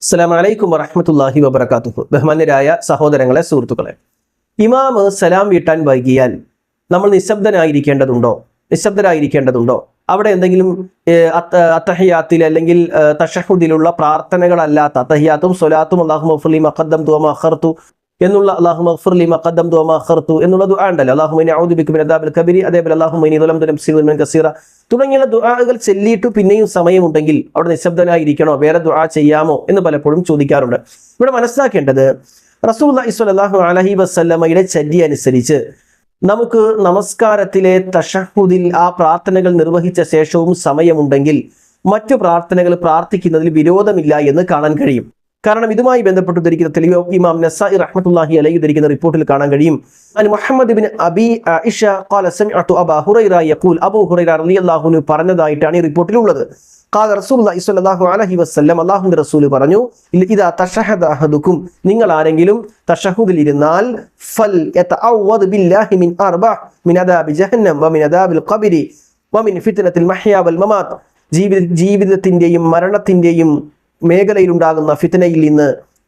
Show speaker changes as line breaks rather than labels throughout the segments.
അസ്സലാമു അലൈക്കും വറഹ്മത്തുള്ളാഹി വബറകാതുഹു. ബഹുമാന്യരായ സഹോദരങ്ങളെ, സുഹൃത്തുക്കളെ, ഇമാം സലാം വീട്ടാൻ വൈകിയാൽ നമ്മൾ നിശബ്ദരായിരിക്കേണ്ടതുണ്ടോ? അവിടെ എന്തെങ്കിലും അത്തഹിയാത്തിൽ അല്ലെങ്കിൽ തശഹുദിലുള്ള പ്രാർത്ഥനകളല്ലാത്ത അത്തഹിയാത്തും സ്വലാത്തും അല്ലാഹുമ്മ ഗ്ഫിർലി മാ ഖദ്ദംതു വമാ അഖർതു എന്നുള്ള അല്ലാഹുമ്മ ഗ്ഫിർലി മാ ഖദ്ദംതു വമാ അഖർതു എന്നുള്ള ദുആ ഉണ്ടല്ലോ. അല്ലാഹുമ്മ ഇന്നി അഊദു ബിക മിൻ അദാബിൽ ഖബരി, അതേപോലെ അല്ലാഹുമ്മ ഇന്നി ളലംതു നഫ്സി ദുൽമൻ കസീറ തുടങ്ങിയുള്ള ദുആകൾ ചൊല്ലിയിട്ട് പിന്നെയും സമയമുണ്ടെങ്കിൽ അവിടെ നിശബ്ദനായിരിക്കണോ, വേറെ ദുആ ചെയ്യാമോ എന്ന് പലപ്പോഴും ചോദിക്കാറുണ്ട്. ഇവിടെ മനസ്സിലാക്കേണ്ടത്, റസൂലുള്ളാഹി സ്വല്ലല്ലാഹു അലൈഹി വസല്ലമയുടെ ചര്യ അനുസരിച്ച് നമുക്ക് നമസ്കാരത്തിലെ തശഹുദിൽ ആ പ്രാർത്ഥനകൾ നിർവഹിച്ച ശേഷവും സമയമുണ്ടെങ്കിൽ മറ്റു പ്രാർത്ഥനകൾ പ്രാർത്ഥിക്കുന്നതിൽ വിരോധമില്ല എന്ന് കാണാൻ കഴിയും. കാരണം ഇതുമായി ബന്ധപ്പെട്ടുദ്ധരിക്കുന്ന തെളിവ് ഇമാം നസായി റഹ്മത്തുള്ളാഹി അലൈഹി ഉദ്ധരിക്കുന്ന റിപ്പോർട്ടിൽ കാണാൻ കഴിയും. മുഹമ്മദ് ഇബ്നു അബി ആയിഷ ഖാല സമിഅതു അബൂ ഹുറൈറ യഖൂൽ, അബൂ ഹുറൈറ റളിയല്ലാഹു അൻഹു പറഞ്ഞതായിട്ടാണ് ഈ റിപ്പോർട്ടിലുള്ളത്. ഖാല റസൂലുള്ളാഹി സ്വല്ലല്ലാഹു അലൈഹി വസല്ലം, അല്ലാഹുവിന്റെ റസൂൽ പറഞ്ഞു, ഇദാ തശഹദ അഹദുക്കും, നിങ്ങൾ ആരെങ്കിലും തശഹുദിൽ ഇരുന്നാൽ, ഫൽ യതഅവദ് ബില്ലാഹി മിൻ അർബഅ, മിൻ അദാബി ജഹന്നം വമിൻ അദാബിൽ ഖബരി വമിൻ ഫിത്നത്തിൽ മഹ്യാ വൽ മമാത്ത്, ജീവിതത്തിന്റെയും മരണത്തിന്റെയും മേഖലയിലുണ്ടാകുന്ന ഫിത്നയിൽ നിന്ന്,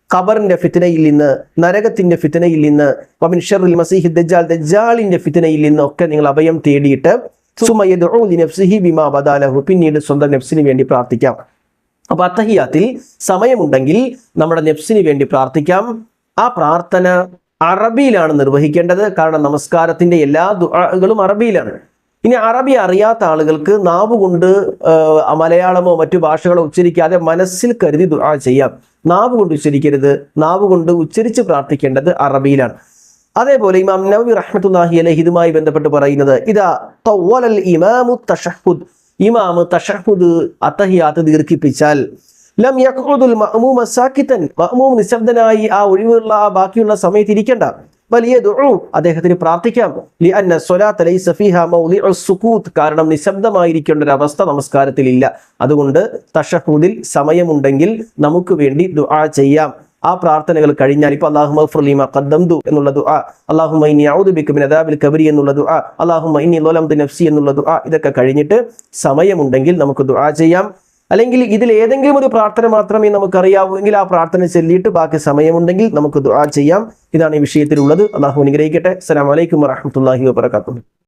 ഖബറിന്റെ ഫിത്നയിൽ നിന്ന്, നരകത്തിന്റെ ഫിത്നയിൽ നിന്ന്, വമിൻ ശർറിൽ മസീഹി ദജ്ജാൽ, ദജ്ജാലിന്റെ ഫിത്നയിൽ നിന്ന് ഒക്കെ നിങ്ങൾ അഭയം തേടിയിട്ട് പിന്നീട് സ്വന്തം നഫ്സിന് വേണ്ടി പ്രാർത്ഥിക്കാം. അപ്പൊ അത്തഹിയാത്തിൽ സമയമുണ്ടെങ്കിൽ നമ്മുടെ നഫ്സിന് വേണ്ടി പ്രാർത്ഥിക്കാം. ആ പ്രാർത്ഥന അറബിയിലാണ് നിർവഹിക്കേണ്ടത്. കാരണം നമസ്കാരത്തിന്റെ എല്ലാ ദുആകളും അറബിയിലാണ്. ഇനി അറബി അറിയാത്ത ആളുകൾക്ക് നാവുകൊണ്ട് മലയാളമോ മറ്റു ഭാഷകളോ ഉച്ചരിക്കാതെ മനസ്സിൽ കരുതി ദുആ ചെയ്യാം. നാവുകൊണ്ട് ഉച്ചരിക്കരുത്. നാവുകൊണ്ട് ഉച്ചരിച്ച് പ്രാർത്ഥിക്കേണ്ടത് അറബിയിലാണ്. അതേപോലെ ഇമാം നവവി റഹ്മത്തുള്ളാഹി അലൈഹി ഇതുമായി ബന്ധപ്പെട്ട് പറയുന്നത്, ഇദാ തവ്വലൽ ഇമാമു തശഹുദ്, ഇമാം തശഹുദ് അത്തഹിയാത്ത് ദീർഘിപ്പിച്ചാൽ, ലം യഖുദുൽ മഅ്മൂമ സാകിതൻ, മഅ്മൂം നിശബ്ദനായി ആ ഒഴിവുള്ള ബാക്കിയുള്ള സമയത്ത് ഇരിക്കേണ്ട. വലിയ ദുആ, അദ്ദേഹത്തിന് പ്രാർത്ഥിക്കാം. ലിഅന്ന സ്വലാത്ത ലൈസ ഫീഹാ മൗദിഉസ് സുകൂത്ത്, കാരണം നിശബ്ദമായിരിക്കേണ്ട ഒരു അവസ്ഥ നമസ്കാരത്തിൽ ഇല്ല. അതുകൊണ്ട് തശഹുദിൽ സമയമുണ്ടെങ്കിൽ നമുക്ക് വേണ്ടി ദുആ ചെയ്യാം. ആ പ്രാർത്ഥനകൾ കഴിഞ്ഞാൽ ഇപ്പോൾ അല്ലാഹുമ്മ ഗ്ഫിർലി മാ ഖദ്ദംതു എന്നുള്ള ദുആ, അല്ലാഹുമ്മ ഇന്നി അഊദു ബിക മിൻ അദാബിൽ ഖബരി എന്നുള്ള ദുആ, അല്ലാഹുമ്മ ഇന്നി ളലംതു നഫ്സി എന്നുള്ള ദുആ, ഇതൊക്കെ കഴിഞ്ഞിട്ട് സമയമുണ്ടെങ്കിൽ നമുക്ക് ദുആ ചെയ്യാം. അല്ലെങ്കിൽ ഇതിൽ ഏതെങ്കിലും ഒരു പ്രാർത്ഥന മാത്രമേ നമുക്കറിയാവൂ എങ്കിൽ ആ പ്രാർത്ഥന ചൊല്ലിയിട്ട് ബാക്കി സമയമുണ്ടെങ്കിൽ നമുക്ക് ദുആ ചെയ്യാം. ഇതാണ് ഈ വിഷയത്തിലുള്ളത്. അല്ലാഹു അനുഗ്രഹിക്കട്ടെ. അസ്സലാമു അലൈക്കും വറഹ്മത്തുള്ളാഹി വബറകാതുഹു.